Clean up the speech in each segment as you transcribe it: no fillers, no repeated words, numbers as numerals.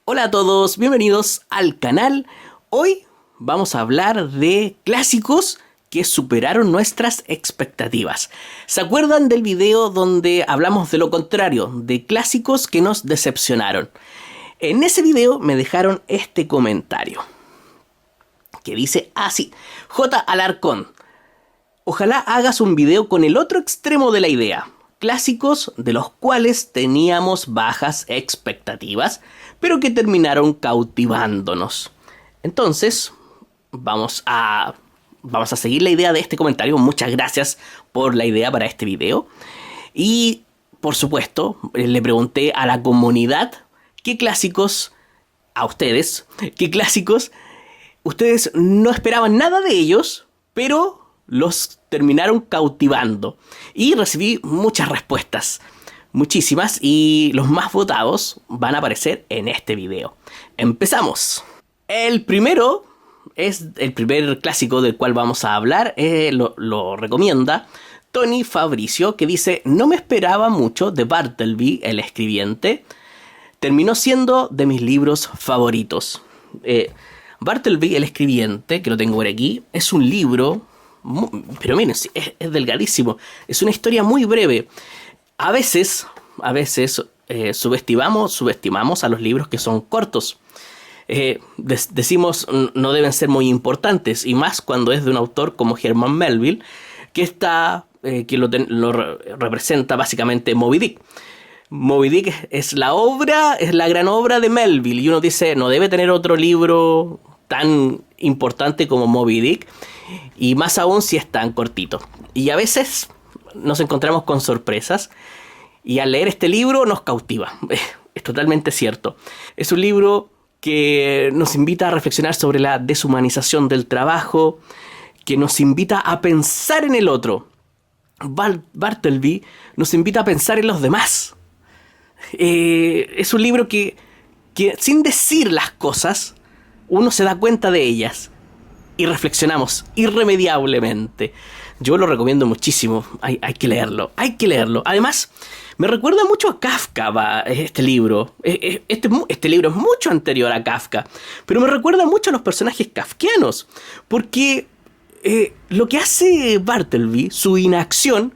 Hola a todos, bienvenidos al canal. Hoy vamos a hablar de clásicos que superaron nuestras expectativas. ¿Se acuerdan del video donde hablamos de lo contrario, de clásicos que nos decepcionaron? En ese video me dejaron este comentario, que dice así: J. Alarcón, ojalá hagas un video con el otro extremo de la idea. Clásicos de los cuales teníamos bajas expectativas, pero que terminaron cautivándonos. Entonces, vamos a seguir la idea de este comentario. Muchas gracias por la idea para este video. Y, por supuesto, le pregunté a la comunidad qué clásicos ustedes no esperaban nada de ellos, pero los terminaron cautivando. Y recibí muchas respuestas, muchísimas, y los más votados van a aparecer en este video. ¡Empezamos! El primero es el primer clásico del cual vamos a hablar. Lo recomienda Tony Fabricio, que dice: no me esperaba mucho de Bartleby, el escribiente. Terminó siendo de mis libros favoritos. Bartleby, el escribiente, que lo tengo por aquí, es un libro, pero miren, es delgadísimo. Es una historia muy breve. A veces subestimamos a los libros que son cortos. Decimos no deben ser muy importantes, y más cuando es de un autor como Herman Melville, que lo representa básicamente Moby Dick. Moby Dick es la gran obra de Melville, y uno dice, no debe tener otro libro tan importante como Moby Dick, y más aún si es tan cortito. Y a veces nos encontramos con sorpresas, y al leer este libro nos cautiva. Es totalmente cierto. Es un libro que nos invita a reflexionar sobre la deshumanización del trabajo, que nos invita a pensar en el otro. Bartleby nos invita a pensar en los demás. Es un libro que sin decir las cosas, uno se da cuenta de ellas y reflexionamos irremediablemente. Yo lo recomiendo muchísimo. Hay que leerlo. Además, me recuerda mucho a Kafka este libro. Este libro es mucho anterior a Kafka, pero me recuerda mucho a los personajes kafkianos, porque lo que hace Bartleby, su inacción,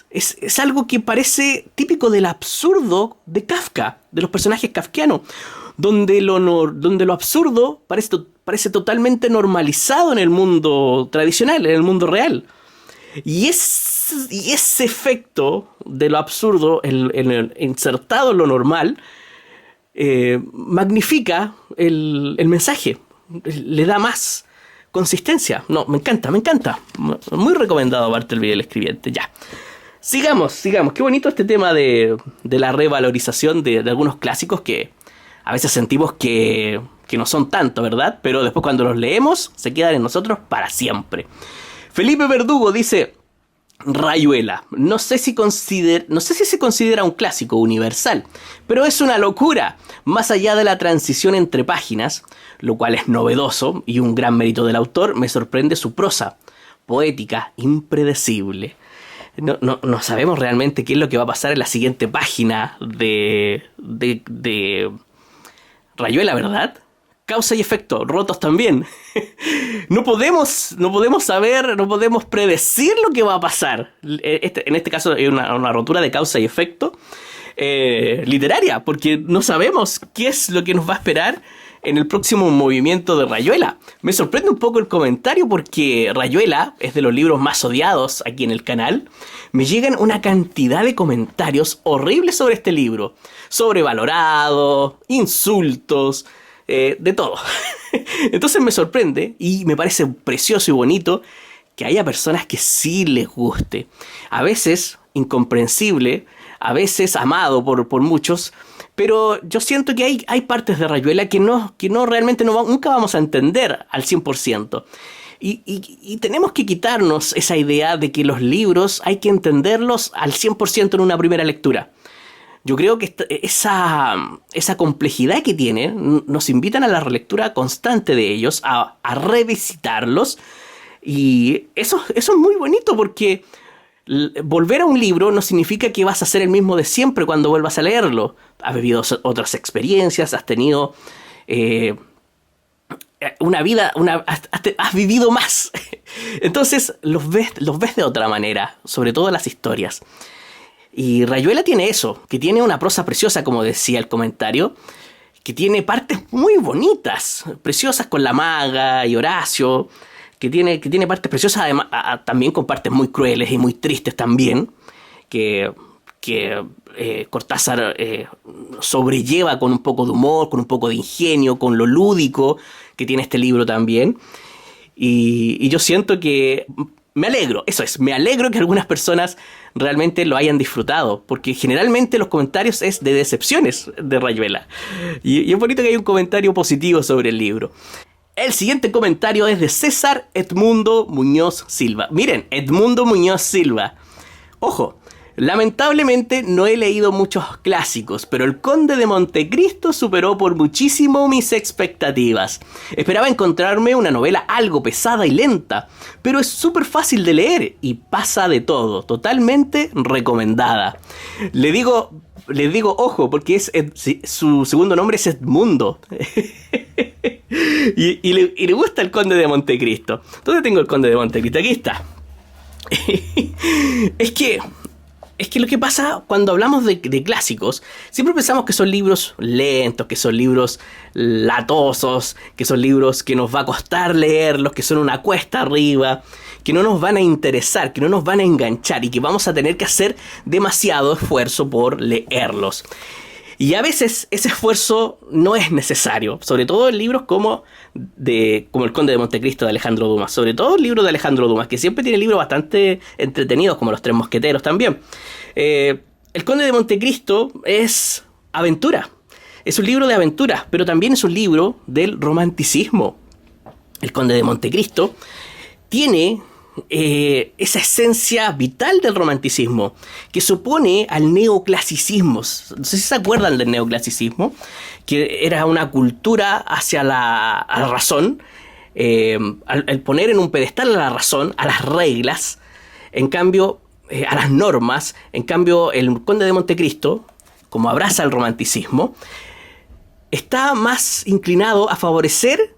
es algo que parece típico del absurdo de Kafka, de los personajes kafkianos, donde lo absurdo parece totalmente normalizado en el mundo tradicional, en el mundo real. Y ese efecto de lo absurdo insertado en lo normal magnifica el mensaje, le da más consistencia. No, me encanta. Muy recomendado Bartleby, el escribiente. Ya. Sigamos. Qué bonito este tema de la revalorización de algunos clásicos que a veces sentimos que no son tanto, ¿verdad? Pero después cuando los leemos se quedan en nosotros para siempre. Felipe Verdugo dice: Rayuela. No sé si se considera un clásico universal, pero es una locura. Más allá de la transición entre páginas, lo cual es novedoso y un gran mérito del autor, me sorprende su prosa poética, impredecible. No sabemos realmente qué es lo que va a pasar en la siguiente página de Rayuela, ¿verdad? Causa y efecto, rotos también. No podemos saber, no podemos predecir lo que va a pasar. En este caso es una rotura de causa y efecto literaria, porque no sabemos qué es lo que nos va a esperar en el próximo movimiento de Rayuela. Me sorprende un poco el comentario, porque Rayuela es de los libros más odiados aquí en el canal. Me llegan una cantidad de comentarios horribles sobre este libro, sobrevalorado, insultos, de todo. Entonces me sorprende y me parece precioso y bonito que haya personas que sí les guste. A veces incomprensible, a veces amado por muchos, pero yo siento que hay partes de Rayuela que no realmente nunca vamos a entender al 100%. Y tenemos que quitarnos esa idea de que los libros hay que entenderlos al 100% en una primera lectura. Yo creo que esa complejidad que tienen nos invitan a la relectura constante de ellos, a revisitarlos. Y eso es muy bonito, porque volver a un libro no significa que vas a ser el mismo de siempre cuando vuelvas a leerlo. Has vivido otras experiencias, has tenido una vida, has vivido más. Entonces los ves de otra manera, sobre todo las historias. Y Rayuela tiene eso, que tiene una prosa preciosa, como decía el comentario, que tiene partes muy bonitas, preciosas con la maga y Horacio, que tiene partes preciosas, además, también con partes muy crueles y muy tristes también, que Cortázar sobrelleva con un poco de humor, con un poco de ingenio, con lo lúdico que tiene este libro también. Y yo siento que me alegro que algunas personas realmente lo hayan disfrutado, porque generalmente los comentarios es de decepciones de Rayuela. Y es bonito que haya un comentario positivo sobre el libro. El siguiente comentario es de César Edmundo Muñoz Silva. Miren, Edmundo Muñoz Silva. Ojo, lamentablemente no he leído muchos clásicos, pero El Conde de Montecristo superó por muchísimo mis expectativas. Esperaba encontrarme una novela algo pesada y lenta, pero es súper fácil de leer y pasa de todo, totalmente recomendada. Les digo ojo, porque su segundo nombre es Edmundo. y le gusta El Conde de Montecristo. ¿Dónde tengo El Conde de Montecristo? Aquí está. Es que lo que pasa cuando hablamos de clásicos, siempre pensamos que son libros lentos, que son libros latosos, que son libros que nos va a costar leerlos, que son una cuesta arriba, que no nos van a interesar, que no nos van a enganchar y que vamos a tener que hacer demasiado esfuerzo por leerlos. Y a veces ese esfuerzo no es necesario, sobre todo en libros como El Conde de Montecristo de Alejandro Dumas, sobre todo el libro de Alejandro Dumas, que siempre tiene libros bastante entretenidos, como Los Tres Mosqueteros también. El Conde de Montecristo es aventura, es un libro de aventuras, pero también es un libro del romanticismo. El Conde de Montecristo tiene esa esencia vital del romanticismo que se opone al neoclasicismo. No sé si se acuerdan del neoclasicismo, que era una cultura hacia a la razón, al poner en un pedestal a la razón, a las reglas, en cambio a las normas. En cambio el Conde de Montecristo, como abraza el romanticismo, está más inclinado a favorecer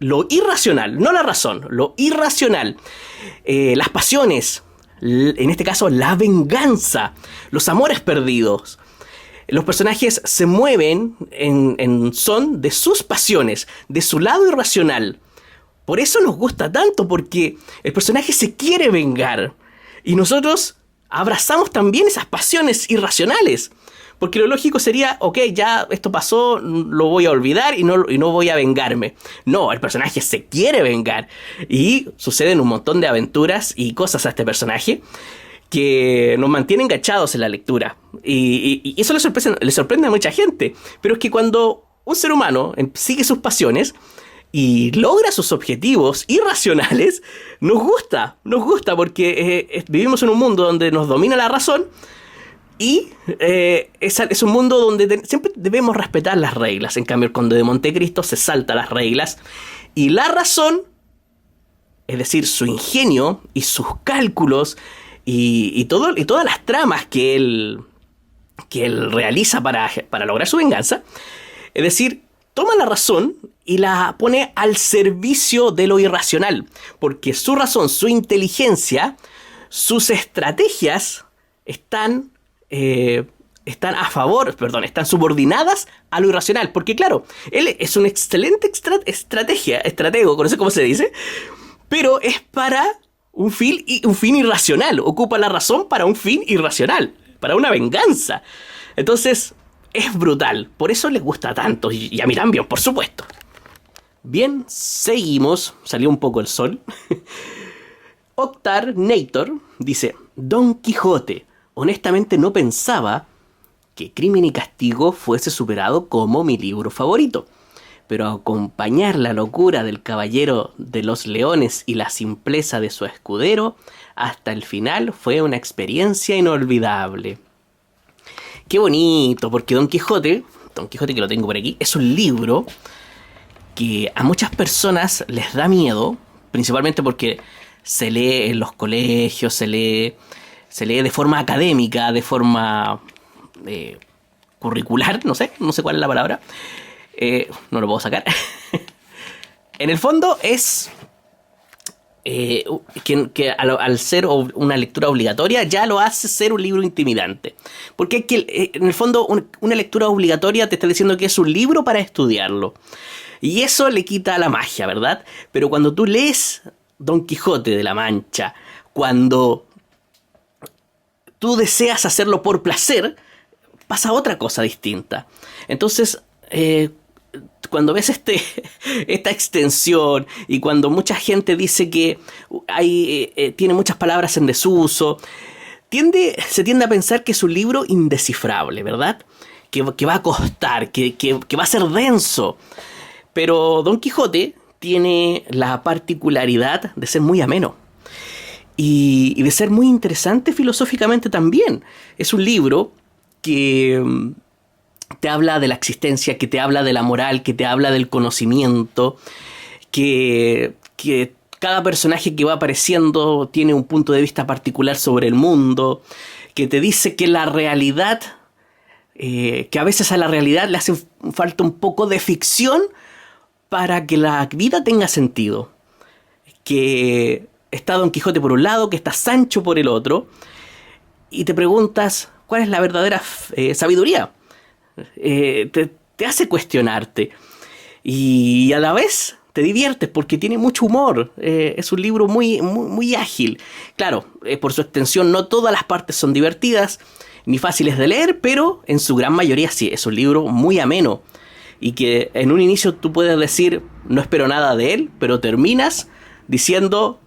lo irracional, no la razón, lo irracional, las pasiones, en este caso la venganza, los amores perdidos. Los personajes se mueven en son de sus pasiones, de su lado irracional. Por eso nos gusta tanto, porque el personaje se quiere vengar y nosotros abrazamos también esas pasiones irracionales. Porque lo lógico sería, ok, ya esto pasó, lo voy a olvidar y no voy a vengarme. No, el personaje se quiere vengar. Y suceden un montón de aventuras y cosas a este personaje que nos mantienen enganchados en la lectura. Y eso le sorprende a mucha gente. Pero es que cuando un ser humano sigue sus pasiones y logra sus objetivos irracionales, nos gusta porque vivimos en un mundo donde nos domina la razón. Y es un mundo donde siempre debemos respetar las reglas. En cambio, el Conde de Montecristo se salta las reglas. Y la razón, es decir, su ingenio y sus cálculos y todas las tramas que él realiza para lograr su venganza, es decir, toma la razón y la pone al servicio de lo irracional. Porque su razón, su inteligencia, sus estrategias están subordinadas a lo irracional. Porque claro, él es un excelente estratego, no sé cómo se dice, pero es para un fin irracional. Ocupa la razón para un fin irracional, para una venganza. Entonces, es brutal. Por eso les gusta tanto, y a mí también, por supuesto. Bien, seguimos. Salió un poco el sol. Octar Nator dice: Don Quijote. Honestamente no pensaba que Crimen y Castigo fuese superado como mi libro favorito, pero acompañar la locura del Caballero de los Leones y la simpleza de su escudero hasta el final fue una experiencia inolvidable. Qué bonito, porque Don Quijote que lo tengo por aquí, es un libro que a muchas personas les da miedo, principalmente porque se lee en los colegios, se lee se lee de forma académica, de forma curricular, no sé cuál es la palabra, no lo puedo sacar. En el fondo es que al ser una lectura obligatoria ya lo hace ser un libro intimidante. Porque es que, en el fondo una lectura obligatoria te está diciendo que es un libro para estudiarlo. Y eso le quita la magia, ¿verdad? Pero cuando tú lees Don Quijote de la Mancha, cuando tú deseas hacerlo por placer, pasa otra cosa distinta. Entonces, cuando ves esta extensión y cuando mucha gente dice que tiene muchas palabras en desuso, se tiende a pensar que es un libro indescifrable, ¿verdad? Que va a costar, que va a ser denso. Pero Don Quijote tiene la particularidad de ser muy ameno y de ser muy interesante filosóficamente también. Es un libro que te habla de la existencia, que te habla de la moral, que te habla del conocimiento, que cada personaje que va apareciendo tiene un punto de vista particular sobre el mundo, que te dice que la realidad, que a veces a la realidad le hace falta un poco de ficción para que la vida tenga sentido. Que está Don Quijote por un lado, que está Sancho por el otro, y te preguntas, ¿cuál es la verdadera sabiduría? Te hace cuestionarte. Y a la vez te diviertes porque tiene mucho humor. Es un libro muy, muy, muy ágil. Claro, por su extensión no todas las partes son divertidas ni fáciles de leer, pero en su gran mayoría sí, es un libro muy ameno. Y que en un inicio tú puedes decir, no espero nada de él, pero terminas diciendo,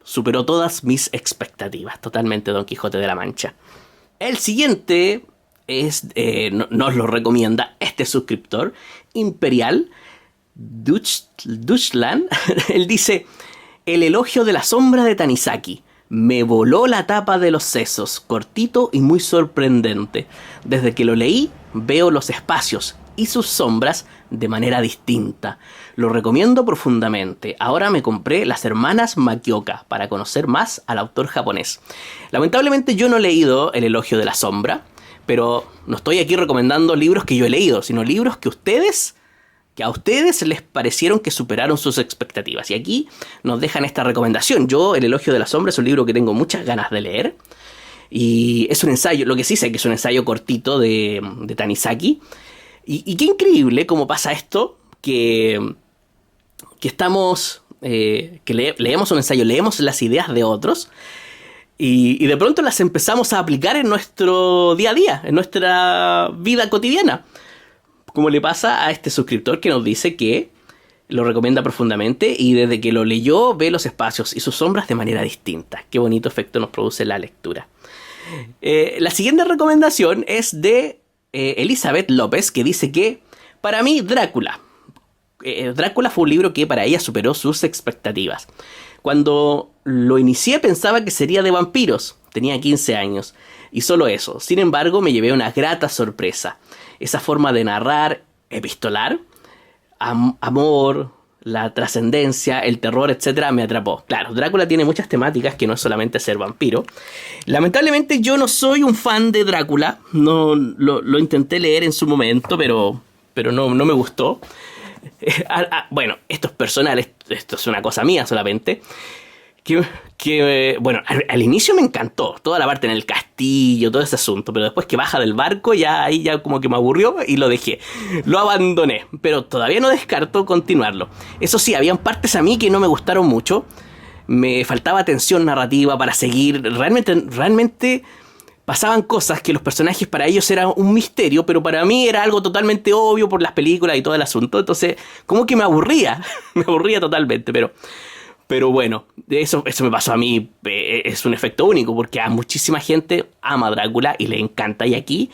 superó todas mis expectativas. Totalmente Don Quijote de la Mancha. El siguiente nos lo recomienda este suscriptor, Imperial Dutchland. Él dice, el elogio de la sombra de Tanizaki. Me voló la tapa de los sesos, cortito y muy sorprendente. Desde que lo leí, veo los espacios y sus sombras de manera distinta. Lo recomiendo profundamente. Ahora me compré Las Hermanas Makioka para conocer más al autor japonés. Lamentablemente yo no he leído El elogio de la sombra, pero no estoy aquí recomendando libros que yo he leído, sino libros que a ustedes les parecieron que superaron sus expectativas. Y aquí nos dejan esta recomendación. Yo, El elogio de la sombra es un libro que tengo muchas ganas de leer. Y es un ensayo, lo que sí sé que es un ensayo cortito de Tanizaki. Y qué increíble cómo pasa esto, que estamos, leemos un ensayo, leemos las ideas de otros, y de pronto las empezamos a aplicar en nuestro día a día, en nuestra vida cotidiana. Como le pasa a este suscriptor que nos dice que lo recomienda profundamente y desde que lo leyó ve los espacios y sus sombras de manera distinta. Qué bonito efecto nos produce la lectura. La siguiente recomendación es de Elizabeth López, que dice que para mí Drácula fue un libro que para ella superó sus expectativas. Cuando lo inicié pensaba que sería de vampiros, tenía 15 años, y solo eso. Sin embargo, me llevé una grata sorpresa. Esa forma de narrar epistolar, amor, la trascendencia, el terror, etc. me atrapó. Claro, Drácula tiene muchas temáticas que no es solamente ser vampiro. Lamentablemente yo no soy un fan de Drácula. No, lo intenté leer en su momento, pero no me gustó. Bueno, esto es personal, esto es una cosa mía solamente. Bueno, al inicio me encantó toda la parte en el castillo, todo ese asunto, pero después que baja del barco ahí ya como que me aburrió y lo dejé, lo abandoné, pero todavía no descarto continuarlo. Eso sí, habían partes a mí que no me gustaron mucho, me faltaba tensión narrativa para seguir, realmente pasaban cosas que los personajes para ellos eran un misterio, pero para mí era algo totalmente obvio por las películas y todo el asunto, entonces como que me aburría totalmente, pero bueno, eso me pasó a mí, es un efecto único, porque a muchísima gente ama Drácula y le encanta. Y aquí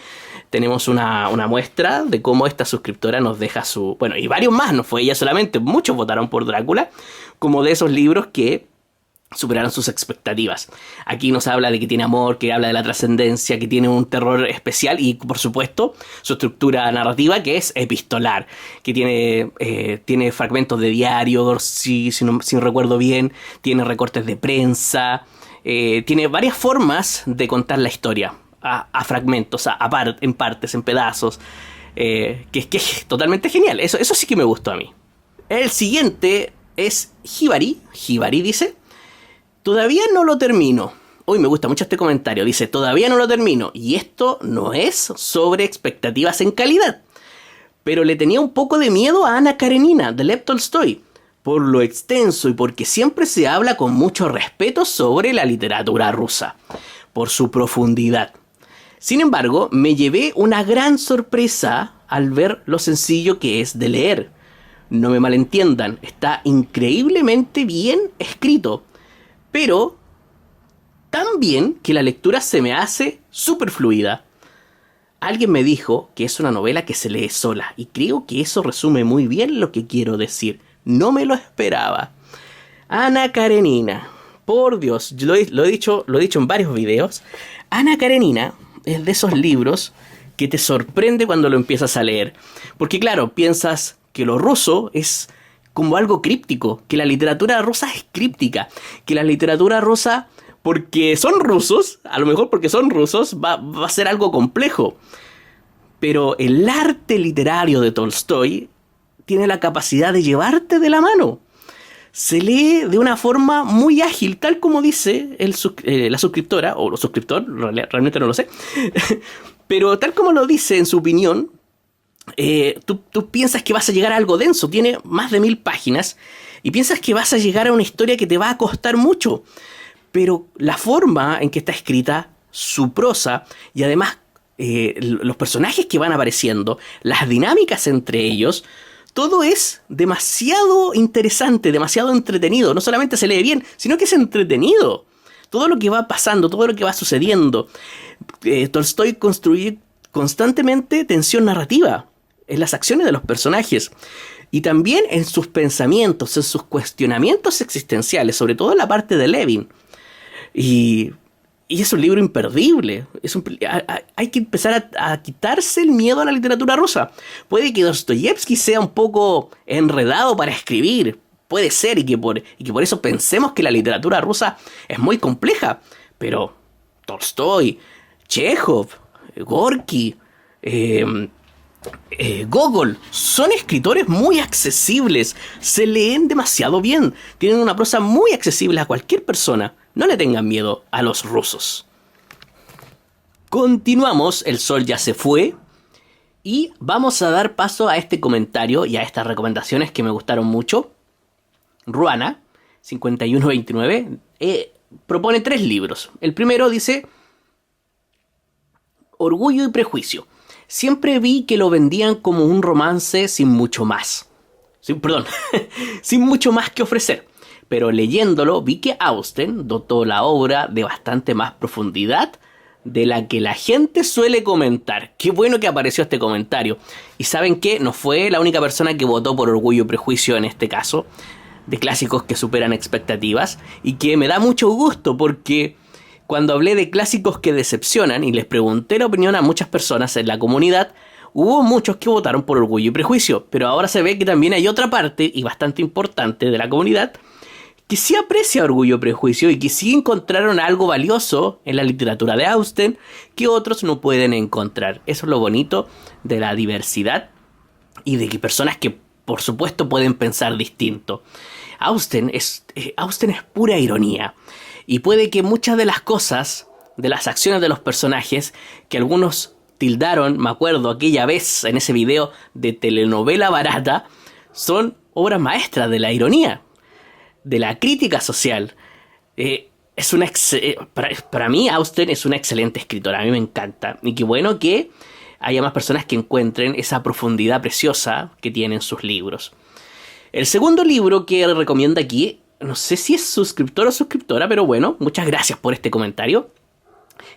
tenemos una muestra de cómo esta suscriptora nos deja su... Bueno, y varios más, no fue ella solamente, muchos votaron por Drácula, como de esos libros que superaron sus expectativas. Aquí nos habla de que tiene amor, que habla de la trascendencia, que tiene un terror especial y, por supuesto, su estructura narrativa, que es epistolar, que tiene fragmentos de diario, si no recuerdo bien, tiene recortes de prensa, tiene varias formas de contar la historia, a fragmentos, en partes, en pedazos, que es totalmente genial. Eso sí que me gustó a mí. El siguiente es Hibari. Hibari dice: todavía no lo termino. Uy, me gusta mucho este comentario. Dice: todavía no lo termino. Y esto no es sobre expectativas en calidad. Pero le tenía un poco de miedo a Ana Karenina, de Lev Tolstoy, por lo extenso y porque siempre se habla con mucho respeto sobre la literatura rusa, por su profundidad. Sin embargo, me llevé una gran sorpresa al ver lo sencillo que es de leer. No me malentiendan, está increíblemente bien escrito, pero tan bien que la lectura se me hace súper fluida. Alguien me dijo que es una novela que se lee sola, y creo que eso resume muy bien lo que quiero decir. No me lo esperaba. Ana Karenina. Por Dios, lo he dicho en varios videos. Ana Karenina es de esos libros que te sorprende cuando lo empiezas a leer. Porque claro, piensas que lo ruso es como algo críptico, que la literatura rusa es críptica, que la literatura rusa, porque son rusos, a lo mejor porque son rusos, va a ser algo complejo. Pero el arte literario de Tolstoy tiene la capacidad de llevarte de la mano. Se lee de una forma muy ágil, tal como dice la suscriptora, o el suscriptor, realmente no lo sé, pero tal como lo dice en su opinión, tú piensas que vas a llegar a algo denso, tiene más de 1000 páginas, y piensas que vas a llegar a una historia que te va a costar mucho, pero la forma en que está escrita, su prosa, y además los personajes que van apareciendo, las dinámicas entre ellos, todo es demasiado interesante, demasiado entretenido. No solamente se lee bien, sino que es entretenido. Todo lo que va pasando, todo lo que va sucediendo. Tolstoy construye constantemente tensión narrativa en las acciones de los personajes. Y también en sus pensamientos, en sus cuestionamientos existenciales, sobre todo en la parte de Levin. Y es un libro imperdible. Hay que empezar a quitarse el miedo a la literatura rusa. Puede que Dostoyevsky sea un poco enredado para escribir. Puede ser, y que por eso pensemos que la literatura rusa es muy compleja. Pero Tolstoy, Chekhov, Gorky, Gogol son escritores muy accesibles. Se leen demasiado bien. Tienen una prosa muy accesible a cualquier persona. No le tengan miedo a los rusos. Continuamos, el sol ya se fue. Y vamos a dar paso a este comentario y a estas recomendaciones que me gustaron mucho. Ruana, 5129, propone 3 libros. El primero dice: Orgullo y Prejuicio. Siempre vi que lo vendían como un romance sin mucho más. Sin mucho más que ofrecer. Pero leyéndolo vi que Austen dotó la obra de bastante más profundidad de la que la gente suele comentar. Qué bueno que apareció este comentario. Y ¿saben qué? No fue la única persona que votó por Orgullo y Prejuicio en este caso, de clásicos que superan expectativas, y que me da mucho gusto porque cuando hablé de clásicos que decepcionan y les pregunté la opinión a muchas personas en la comunidad, hubo muchos que votaron por Orgullo y Prejuicio, pero ahora se ve que también hay otra parte, y bastante importante, de la comunidad que sí aprecia Orgullo y Prejuicio y que sí encontraron algo valioso en la literatura de Austen que otros no pueden encontrar. Eso es lo bonito de la diversidad y de que personas que, por supuesto, pueden pensar distinto. Austen es pura ironía, y puede que muchas de las cosas, de las acciones de los personajes, que algunos tildaron, me acuerdo aquella vez en ese video de telenovela barata, son obras maestras de la ironía, de la crítica social. Para mí Austen es una excelente escritora, a mí me encanta, y qué bueno que haya más personas que encuentren esa profundidad preciosa que tienen sus libros. El segundo libro que recomienda aquí, no sé si es suscriptor o suscriptora, pero bueno, muchas gracias por este comentario,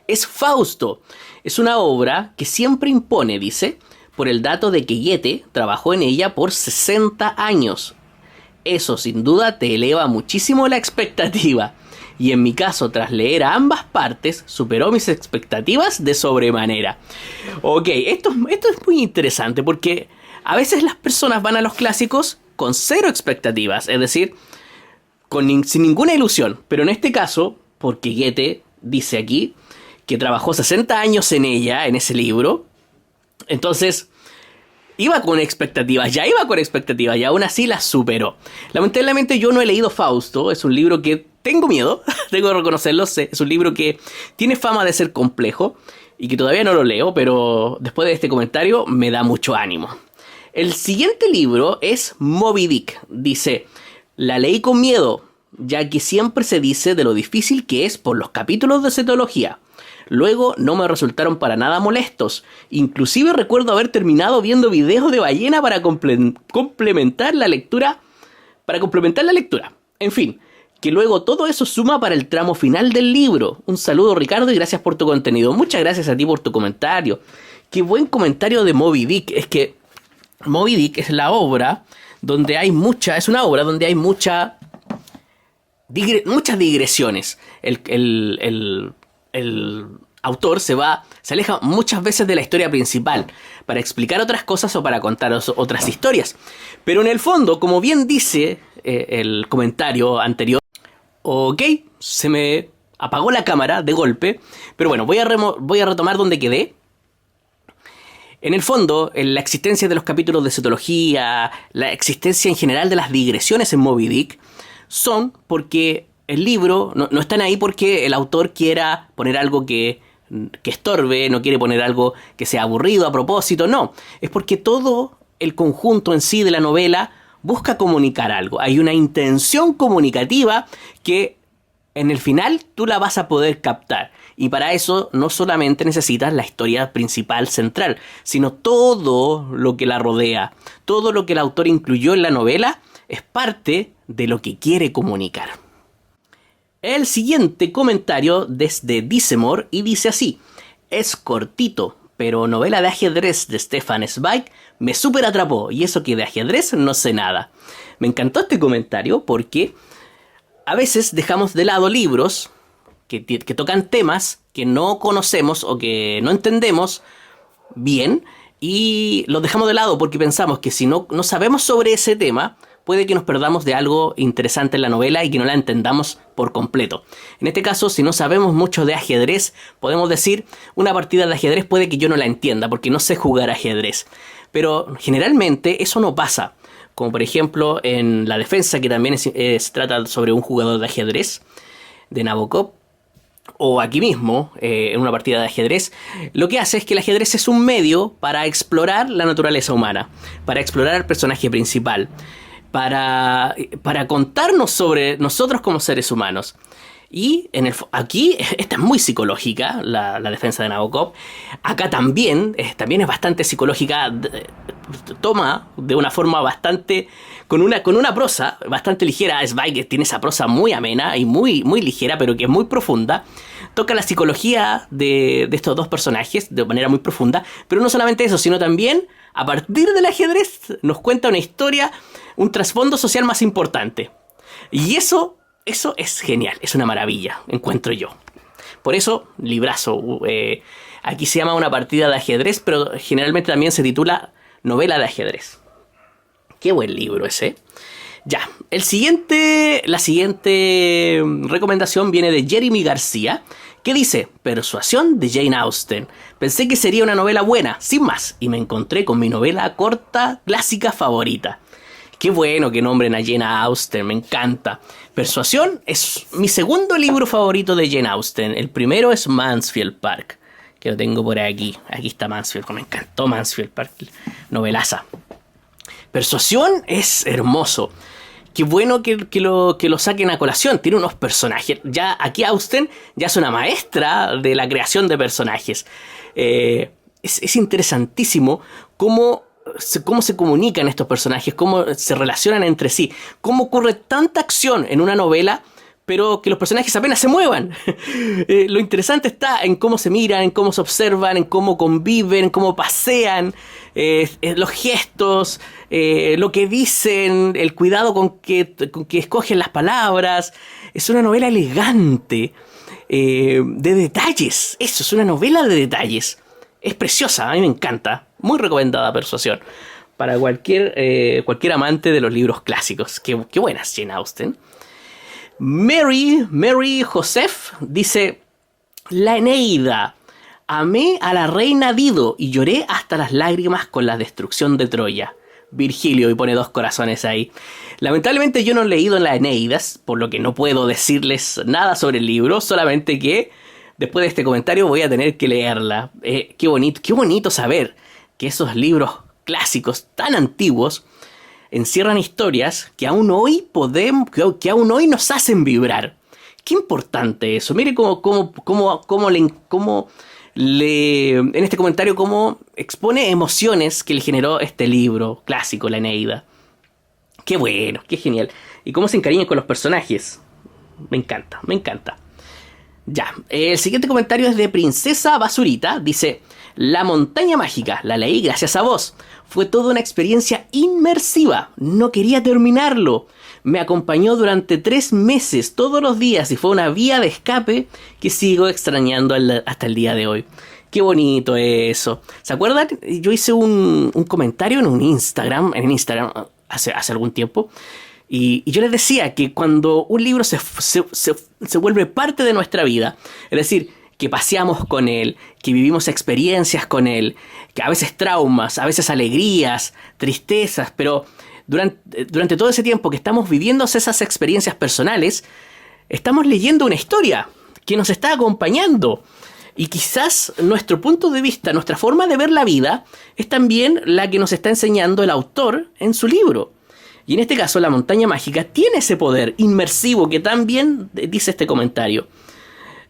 es Fausto. Es una obra que siempre impone, dice, por el dato de que Goethe trabajó en ella por 60 años. Eso sin duda te eleva muchísimo la expectativa. Y en mi caso, tras leer a ambas partes, superó mis expectativas de sobremanera. Ok, esto es muy interesante porque a veces las personas van a los clásicos con 0 expectativas, es decir, sin ninguna ilusión. Pero en este caso, porque Goethe dice aquí que trabajó 60 años en ella, en ese libro. Entonces, iba con expectativas, y aún así las superó. Lamentablemente yo no he leído Fausto, es un libro que tengo miedo, tengo que reconocerlo, es un libro que tiene fama de ser complejo y que todavía no lo leo, pero después de este comentario me da mucho ánimo. El siguiente libro es Moby Dick. Dice: la leí con miedo, ya que siempre se dice de lo difícil que es por los capítulos de cetología. Luego no me resultaron para nada molestos. Inclusive recuerdo haber terminado viendo videos de ballena para complementar la lectura. En fin, que luego todo eso suma para el tramo final del libro. Un saludo, Ricardo, y gracias por tu contenido. Muchas gracias a ti por tu comentario. Qué buen comentario de Moby Dick. Es que Moby Dick es la obra donde hay muchas digresiones. El autor se aleja muchas veces de la historia principal para explicar otras cosas o para contar otras historias. Pero en el fondo, como bien dice el comentario anterior, ok, se me apagó la cámara de golpe, pero bueno, voy a retomar donde quedé. En el fondo, la existencia de los capítulos de cetología, la existencia en general de las digresiones en Moby Dick, son porque el libro no están ahí porque el autor quiera poner algo que estorbe, no quiere poner algo que sea aburrido a propósito, no. Es porque todo el conjunto en sí de la novela busca comunicar algo. Hay una intención comunicativa que en el final tú la vas a poder captar. Y para eso no solamente necesitas la historia principal central, sino todo lo que la rodea. Todo lo que el autor incluyó en la novela es parte de lo que quiere comunicar. El siguiente comentario desde Dicemore y dice así: es cortito, pero novela de ajedrez de Stefan Zweig me súper atrapó, y eso que de ajedrez no sé nada. Me encantó este comentario porque a veces dejamos de lado libros que tocan temas que no conocemos o que no entendemos bien y los dejamos de lado porque pensamos que si no sabemos sobre ese tema, puede que nos perdamos de algo interesante en la novela y que no la entendamos por completo. En este caso, si no sabemos mucho de ajedrez, podemos decir, una partida de ajedrez puede que yo no la entienda porque no sé jugar ajedrez. Pero generalmente eso no pasa. Como por ejemplo en La Defensa, que también se trata sobre un jugador de ajedrez, de Nabokov. O aquí mismo, en una partida de ajedrez, lo que hace es que el ajedrez es un medio para explorar la naturaleza humana, para explorar al personaje principal, para contarnos sobre nosotros como seres humanos. Y aquí, esta es muy psicológica, la defensa de Nabokov. Acá también es bastante psicológica, toma de una forma bastante, con una prosa bastante ligera. Zweig tiene esa prosa muy amena y muy, muy ligera, pero que es muy profunda. Toca la psicología de estos dos personajes de manera muy profunda, pero no solamente eso, sino también, a partir del ajedrez, nos cuenta una historia, un trasfondo social más importante. Y eso es genial, es una maravilla, encuentro yo. Por eso, librazo. Aquí se llama una partida de ajedrez, pero generalmente también se titula novela de ajedrez. Qué buen libro ese. Ya, la siguiente recomendación viene de Jeremy García, que dice: Persuasión de Jane Austen. Pensé que sería una novela buena, sin más, y me encontré con mi novela corta clásica favorita. Qué bueno que nombren a Jane Austen, me encanta. Persuasión es mi segundo libro favorito de Jane Austen. El primero es Mansfield Park, que lo tengo por aquí. Aquí está Mansfield, me encantó Mansfield Park, novelaza. Persuasión es hermoso. Qué bueno que lo saquen a colación. Tiene unos personajes. Ya aquí Austen ya es una maestra de la creación de personajes. Es interesantísimo cómo se comunican estos personajes, cómo se relacionan entre sí, cómo ocurre tanta acción en una novela, pero que los personajes apenas se muevan. Lo interesante está en cómo se miran, en cómo se observan, en cómo conviven, en cómo pasean, los gestos, lo que dicen, el cuidado con que escogen las palabras. Es una novela elegante, de detalles. Eso, es una novela de detalles. Es preciosa, a mí me encanta. Muy recomendada Persuasión para cualquier amante de los libros clásicos. Qué buenas, Jane Austen. Mary Joseph dice: La Eneida. Amé a la reina Dido y lloré hasta las lágrimas con la destrucción de Troya. Virgilio, y pone 2 corazones ahí. Lamentablemente yo no he leído la Eneida, por lo que no puedo decirles nada sobre el libro, solamente que después de este comentario voy a tener que leerla. Qué bonito saber que esos libros clásicos tan antiguos encierran historias que aún hoy nos hacen vibrar. Qué importante eso. Mire en este comentario cómo expone emociones que le generó este libro clásico, la Eneida. Qué bueno, qué genial. Y cómo se encariñan con los personajes. Me encanta. Ya, el siguiente comentario es de Princesa Basurita. Dice: La montaña mágica, la leí gracias a vos. Fue toda una experiencia inmersiva. No quería terminarlo. Me acompañó durante 3 meses, todos los días, y fue una vía de escape que sigo extrañando hasta el día de hoy. Qué bonito eso. ¿Se acuerdan? Yo hice un comentario en Instagram hace algún tiempo. Y yo les decía que cuando un libro se vuelve parte de nuestra vida, es decir, que paseamos con él, que vivimos experiencias con él, que a veces traumas, a veces alegrías, tristezas, pero durante todo ese tiempo que estamos viviendo esas experiencias personales, estamos leyendo una historia que nos está acompañando. Y quizás nuestro punto de vista, nuestra forma de ver la vida, es también la que nos está enseñando el autor en su libro. Y en este caso, La montaña mágica tiene ese poder inmersivo que también dice este comentario.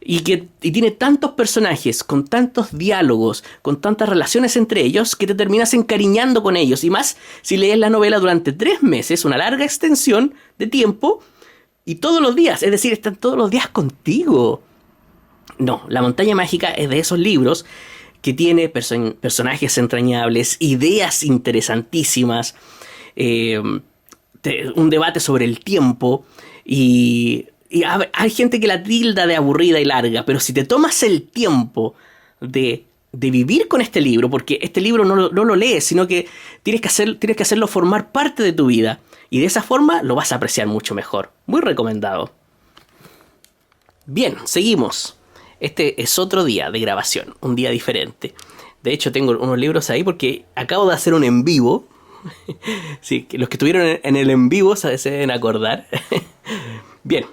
Y tiene tantos personajes, con tantos diálogos, con tantas relaciones entre ellos, que te terminas encariñando con ellos. Y más si lees la novela durante 3 meses, una larga extensión de tiempo, y todos los días, es decir, están todos los días contigo. No, La montaña mágica es de esos libros que tiene personajes entrañables, ideas interesantísimas, un debate sobre el tiempo, y hay gente que la tilda de aburrida y larga, pero si te tomas el tiempo de vivir con este libro, porque este libro no lo lees, sino que tienes que hacerlo formar parte de tu vida, y de esa forma lo vas a apreciar mucho mejor. Muy recomendado. Bien, seguimos. Este es otro día de grabación, un día diferente. De hecho, tengo unos libros ahí porque acabo de hacer un en vivo. Sí, los que estuvieron en el en vivo se deben acordar. Bien.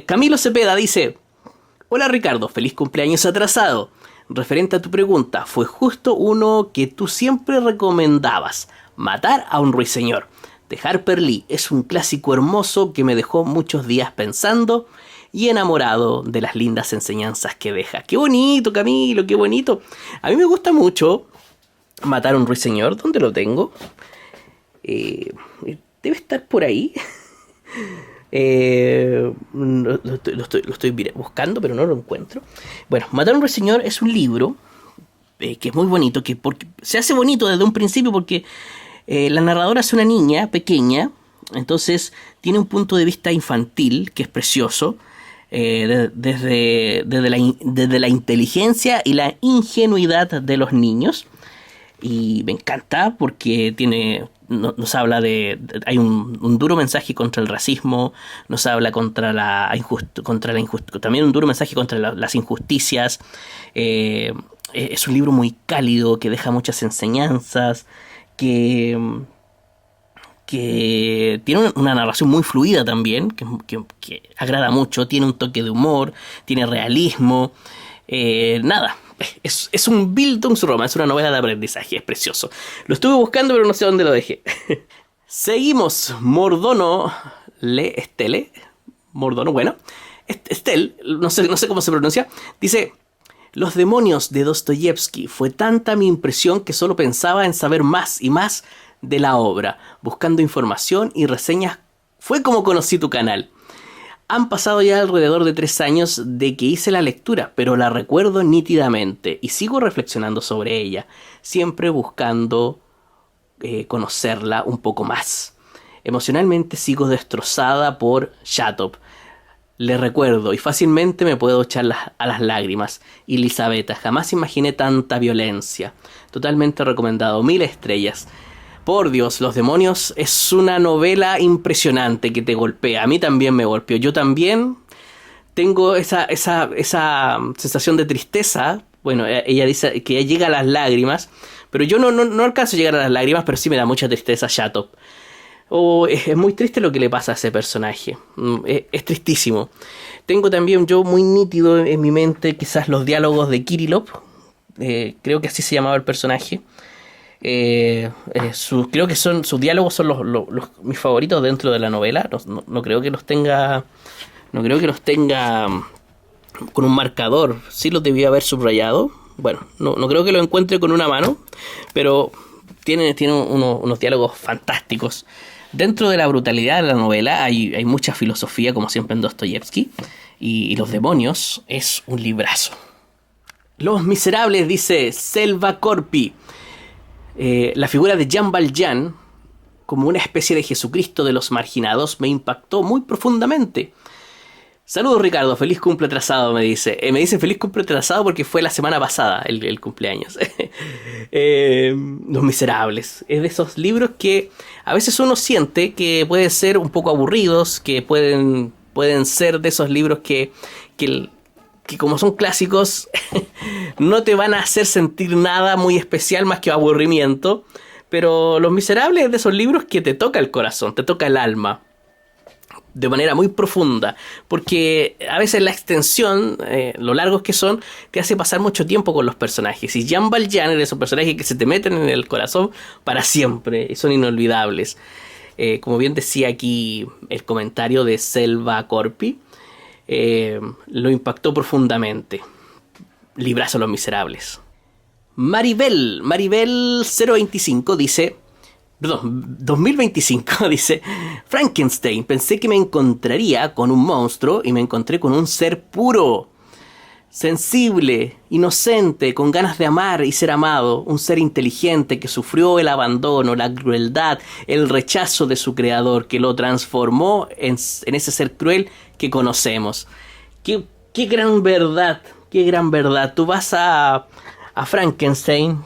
Camilo Cepeda dice: Hola Ricardo, feliz cumpleaños atrasado. Referente a tu pregunta, fue justo uno que tú siempre recomendabas: Matar a un ruiseñor, de Harper Lee. Es un clásico hermoso que me dejó muchos días pensando y enamorado de las lindas enseñanzas que deja. ¡Qué bonito, Camilo! ¡Qué bonito! A mí me gusta mucho Matar a un ruiseñor. ¿Dónde lo tengo? Debe estar por ahí. Lo estoy buscando, pero no lo encuentro. Bueno, Matar a un ruiseñor es un libro que es muy bonito, porque se hace bonito desde un principio porque la narradora es una niña pequeña, entonces tiene un punto de vista infantil que es precioso, desde la inteligencia y la ingenuidad de los niños. Y me encanta porque nos habla hay un duro mensaje contra el racismo, nos habla también un duro mensaje contra las injusticias. Es un libro muy cálido que deja muchas enseñanzas, que tiene una narración muy fluida también, que agrada mucho, tiene un toque de humor, tiene realismo. Es un Bildungsroman, es una novela de aprendizaje, es precioso. Lo estuve buscando pero no sé dónde lo dejé. Seguimos. Mordono Estelle, bueno, Estel, no sé cómo se pronuncia, dice: Los demonios de Dostoyevsky. Fue tanta mi impresión que solo pensaba en saber más y más de la obra. Buscando información y reseñas fue como conocí tu canal. Han pasado ya alrededor de 3 años de que hice la lectura, pero la recuerdo nítidamente y sigo reflexionando sobre ella, siempre buscando conocerla un poco más. Emocionalmente sigo destrozada por Shatov. Le recuerdo y fácilmente me puedo echar a las lágrimas. Y Elisabetta, jamás imaginé tanta violencia. Totalmente recomendado, 1000 estrellas. Por Dios, Los demonios es una novela impresionante que te golpea. A mí también me golpeó. Yo también tengo esa sensación de tristeza. Bueno, ella dice que llega a las lágrimas, pero yo no alcanzo a llegar a las lágrimas, pero sí me da mucha tristeza Shatov. Es muy triste lo que le pasa a ese personaje. Es tristísimo. Tengo también yo muy nítido en mi mente quizás los diálogos de Kirillov. Creo que así se llamaba el personaje. Creo que sus diálogos son mis favoritos dentro de la novela. No creo que los tenga. No creo que los tenga con un marcador. Sí los debía haber subrayado. Bueno, no creo que lo encuentre con una mano, pero tiene unos diálogos fantásticos. Dentro de la brutalidad de la novela hay mucha filosofía, como siempre en Dostoyevsky, y Los demonios es un librazo. Los Miserables, dice Selva Corpi. La figura de Jean Valjean, como una especie de Jesucristo de los marginados, me impactó muy profundamente. Saludos Ricardo, feliz cumple atrasado, me dice. Me dicen feliz cumple atrasado porque fue la semana pasada el cumpleaños. Los Miserables. Es de esos libros que a veces uno siente que pueden ser un poco aburridos, que pueden ser de esos libros que como son clásicos no te van a hacer sentir nada muy especial más que aburrimiento. Pero Los Miserables es de esos libros que te toca el corazón, te toca el alma. De manera muy profunda, porque a veces la extensión, lo largos que son, te hace pasar mucho tiempo con los personajes. Y Jean Valjean es de esos personajes que se te meten en el corazón para siempre y son inolvidables. Como bien decía aquí el comentario de Selva Corpi, lo impactó profundamente. Librazo Los Miserables. Maribel 025 dice... Perdón, 2025 dice: Frankenstein, pensé que me encontraría con un monstruo y me encontré con un ser puro, sensible, inocente, con ganas de amar y ser amado, un ser inteligente que sufrió el abandono, la crueldad, el rechazo de su creador, que lo transformó en ese ser cruel que conocemos. ¡Qué gran verdad! ¡Qué gran verdad! Tú vas a Frankenstein,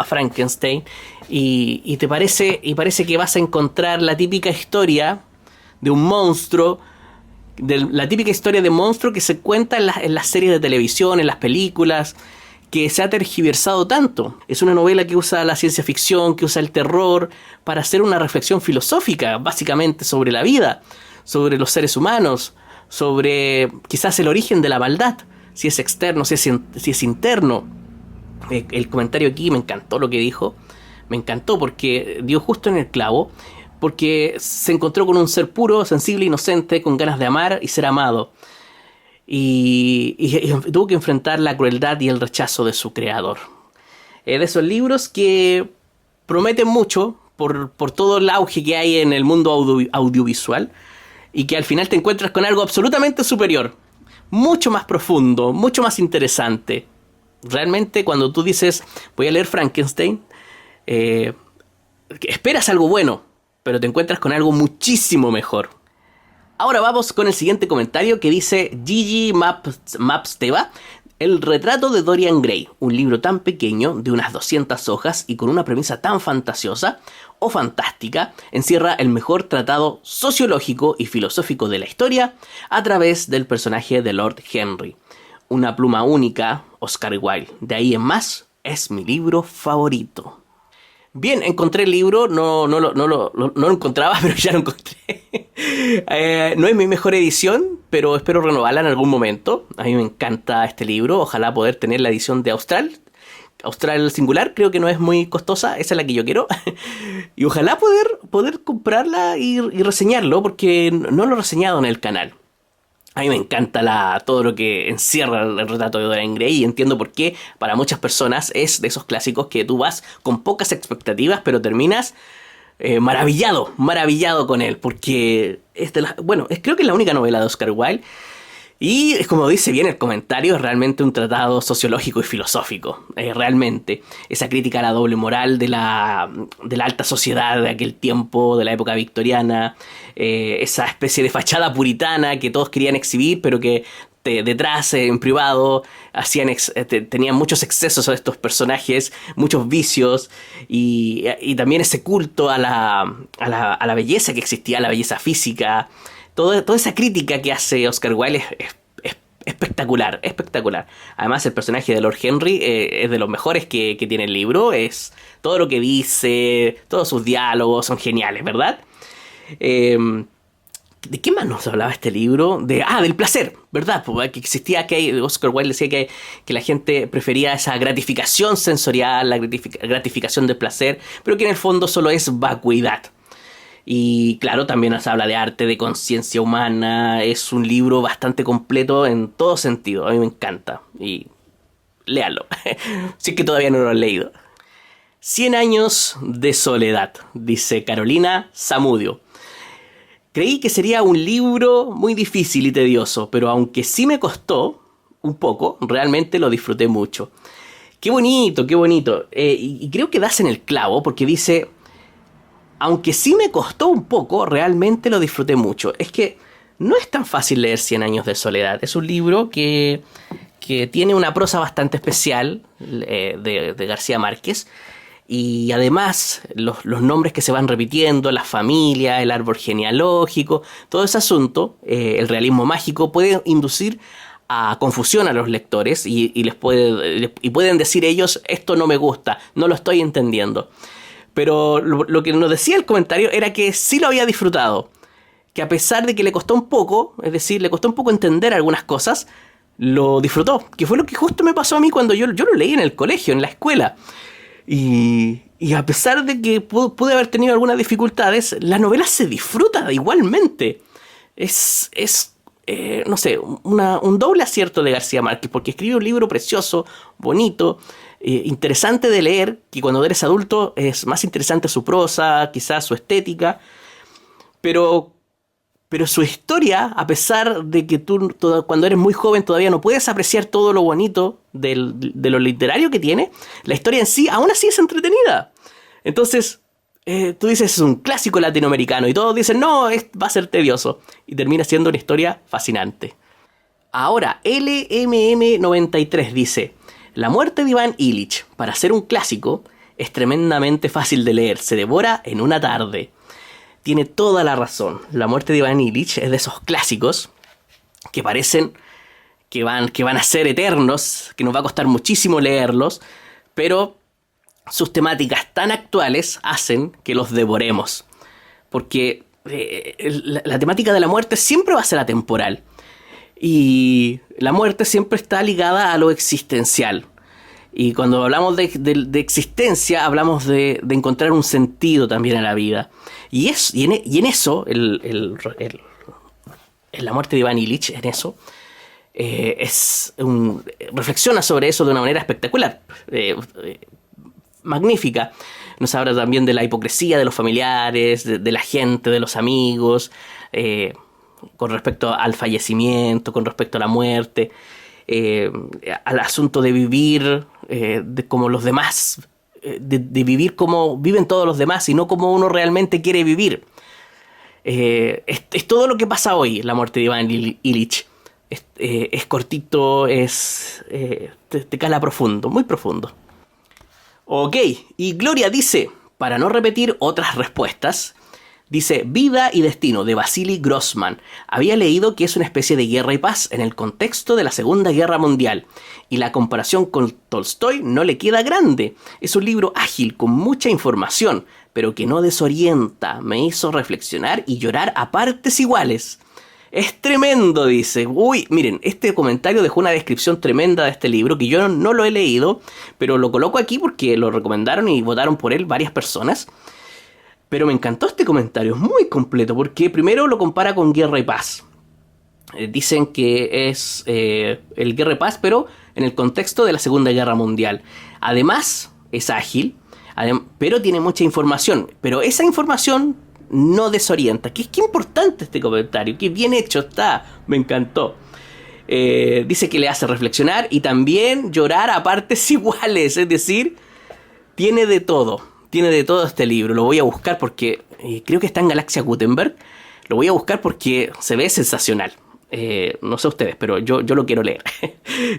Frankenstein y parece que vas a encontrar la típica historia de un monstruo, la típica historia de monstruo que se cuenta en las series de televisión, en las películas, que se ha tergiversado tanto. Es una novela que usa la ciencia ficción, que usa el terror para hacer una reflexión filosófica, básicamente sobre la vida, sobre los seres humanos, sobre quizás el origen de la maldad, si es externo, si es interno. El comentario aquí me encantó lo que dijo. Me encantó porque dio justo en el clavo. Porque se encontró con un ser puro, sensible, inocente, con ganas de amar y ser amado. Y tuvo que enfrentar la crueldad y el rechazo de su creador. De esos libros que prometen mucho por todo el auge que hay en el mundo audiovisual. Y que al final te encuentras con algo absolutamente superior. Mucho más profundo, mucho más interesante. Realmente cuando tú dices voy a leer Frankenstein, esperas algo bueno, pero te encuentras con algo muchísimo mejor. Ahora vamos con el siguiente comentario que dice Gigi Mapsteva. El retrato de Dorian Gray, un libro tan pequeño, de unas 200 hojas y con una premisa tan fantasiosa o fantástica, encierra el mejor tratado sociológico y filosófico de la historia a través del personaje de Lord Henry. Una pluma única, Oscar Wilde. De ahí en más, es mi libro favorito. Bien, encontré el libro, no lo encontraba, pero ya lo encontré. No es mi mejor edición, pero espero renovarla en algún momento. A mí me encanta este libro, ojalá poder tener la edición de Austral singular, creo que no es muy costosa, esa es la que yo quiero. Y ojalá poder comprarla y reseñarlo, porque no lo he reseñado en el canal. A mí me encanta todo lo que encierra el retrato de Dorian Gray y entiendo por qué para muchas personas es de esos clásicos que tú vas con pocas expectativas pero terminas maravillado con él, porque creo que es la única novela de Oscar Wilde y es como dice bien el comentario, es realmente un tratado sociológico y filosófico, realmente. Esa crítica a la doble moral de la alta sociedad de aquel tiempo, de la época victoriana, esa especie de fachada puritana que todos querían exhibir, pero que detrás, en privado, tenían muchos excesos a estos personajes, muchos vicios, y también ese culto a la belleza que existía, a la belleza física. Toda esa crítica que hace Oscar Wilde es espectacular, espectacular. Además, el personaje de Lord Henry es de los mejores que tiene el libro. Es todo lo que dice, todos sus diálogos son geniales, ¿verdad? ¿De qué más nos hablaba este libro? Del placer, ¿verdad? Que existía, que Oscar Wilde decía que la gente prefería esa gratificación sensorial, la gratificación del placer, pero que en el fondo solo es vacuidad. Y claro, también nos habla de arte, de conciencia humana. Es un libro bastante completo en todo sentido. A mí me encanta. Y léalo, si es que todavía no lo han leído. 100 años de soledad, dice Carolina Zamudio. Creí que sería un libro muy difícil y tedioso, pero aunque sí me costó un poco, realmente lo disfruté mucho. Qué bonito, qué bonito. Y creo que das en el clavo, porque dice, aunque sí me costó un poco, realmente lo disfruté mucho. Es que no es tan fácil leer 100 años de soledad. Es un libro que tiene una prosa bastante especial de García Márquez. Y además, los nombres que se van repitiendo, la familia, el árbol genealógico, todo ese asunto, el realismo mágico, puede inducir a confusión a los lectores y pueden decir ellos, esto no me gusta, no lo estoy entendiendo. Pero lo que nos decía el comentario era que sí lo había disfrutado, que a pesar de que le costó un poco, es decir, le costó un poco entender algunas cosas, lo disfrutó, que fue lo que justo me pasó a mí cuando yo lo leí en el colegio, en la escuela. Y a pesar de que pude haber tenido algunas dificultades, la novela se disfruta igualmente. Es no sé, un doble acierto de García Márquez, porque escribe un libro precioso, bonito, interesante de leer, que cuando eres adulto es más interesante su prosa, quizás su estética, pero su historia, a pesar de que tú cuando eres muy joven todavía no puedes apreciar todo lo bonito de lo literario que tiene, la historia en sí aún así es entretenida. Entonces, tú dices, es un clásico latinoamericano, y todos dicen, no, va a ser tedioso, y termina siendo una historia fascinante. Ahora, LMM93 dice, La muerte de Iván Ilich, para ser un clásico, es tremendamente fácil de leer, se devora en una tarde. Tiene toda la razón. La muerte de Iván Ilich es de esos clásicos que parecen que van a ser eternos, que nos va a costar muchísimo leerlos, pero sus temáticas tan actuales hacen que los devoremos. Porque la temática de la muerte siempre va a ser atemporal. Y la muerte siempre está ligada a lo existencial. Y cuando hablamos de existencia, hablamos de encontrar un sentido también a la vida. Y en eso, en la muerte de Iván Ilich, en eso, reflexiona sobre eso de una manera espectacular, magnífica. Nos habla también de la hipocresía de los familiares, de la gente, de los amigos, con respecto al fallecimiento, con respecto a la muerte, al asunto de vivir como los demás, de vivir como viven todos los demás y no como uno realmente quiere vivir. Es todo lo que pasa hoy, la muerte de Iván Ilich. Es cortito, te cala profundo, muy profundo. Ok, y Gloria dice, para no repetir otras respuestas, dice, Vida y Destino, de Vasily Grossman. Había leído que es una especie de guerra y paz en el contexto de la Segunda Guerra Mundial. Y la comparación con Tolstoy no le queda grande. Es un libro ágil, con mucha información, pero que no desorienta. Me hizo reflexionar y llorar a partes iguales. Es tremendo, dice. Uy, miren, este comentario dejó una descripción tremenda de este libro, que yo no lo he leído, pero lo coloco aquí porque lo recomendaron y votaron por él varias personas. Pero me encantó este comentario, es muy completo, porque primero lo compara con Guerra y Paz. Dicen que es el Guerra y Paz, pero en el contexto de la Segunda Guerra Mundial. Además, es ágil, pero tiene mucha información. Pero esa información no desorienta. Qué importante este comentario, qué bien hecho está, me encantó. Dice que le hace reflexionar y también llorar a partes iguales, es decir, tiene de todo. Tiene de todo este libro. Lo voy a buscar porque creo que está en Galaxia Gutenberg. Lo voy a buscar porque se ve sensacional. No sé ustedes, pero yo lo quiero leer.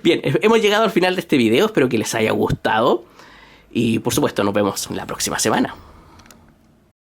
Bien, hemos llegado al final de este video. Espero que les haya gustado. Y por supuesto, nos vemos la próxima semana.